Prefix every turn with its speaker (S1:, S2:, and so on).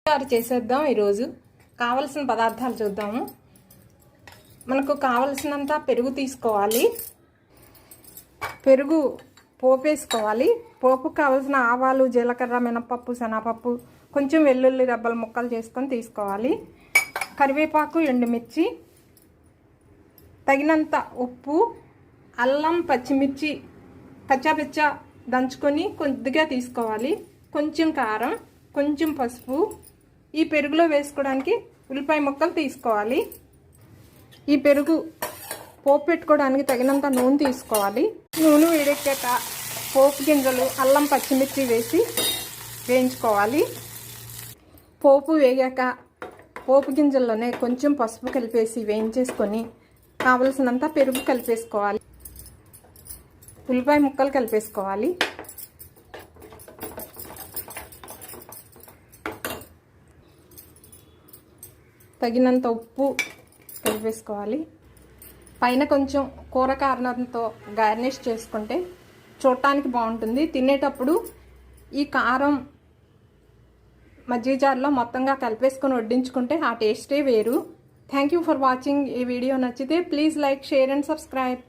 S1: తయారు చేసేద్దాం. ఈరోజు కావలసిన పదార్థాలు చూద్దాము. మనకు కావలసినంత పెరుగు తీసుకోవాలి. పెరుగు పోపు వేసుకోవాలి. పోపుకు కావలసిన ఆవాలు, జీలకర్ర, మినపప్పు, శనగపప్పు, కొంచెం వెల్లుల్లి రెబ్బలు ముక్కలు చేసుకొని తీసుకోవాలి. కరివేపాకు, ఎండుమిర్చి, తగినంత ఉప్పు, అల్లం, పచ్చిమిర్చి కచ్చాపిచ్చా దంచుకొని కొద్దిగా తీసుకోవాలి. కొంచెం కారం, కొంచెం పసుపు, ఈ పెరుగులో వేసుకోవడానికి ఉల్లిపాయ ముక్కలు తీసుకోవాలి. ఈ పెరుగు పోపు పెట్టుకోవడానికి తగినంత నూనె తీసుకోవాలి. నూనె వేడెక్కాక పోపు గింజలు, అల్లం, పచ్చిమిర్చి వేసి వేయించుకోవాలి. పోపు వేగాక పోపు గింజల్లోనే కొంచెం పసుపు కలిపేసి వేయించేసుకొని కావలసినంత పెరుగు కలిపేసుకోవాలి. ఉల్లిపాయ ముక్కలు కలిపేసుకోవాలి. తగినంత ఉప్పు కలిపేసుకోవాలి. పైన కొంచెం కూర కారణంతో గార్నిష్ చేసుకుంటే చూడటానికి బాగుంటుంది. తినేటప్పుడు ఈ కారం మజ్జిగ జార్లో మొత్తంగా కలిపేసుకొని వడ్డించుకుంటే ఆ టేస్టే వేరు. Thank you for watching. ఈ వీడియో నచ్చితే please like, share and subscribe.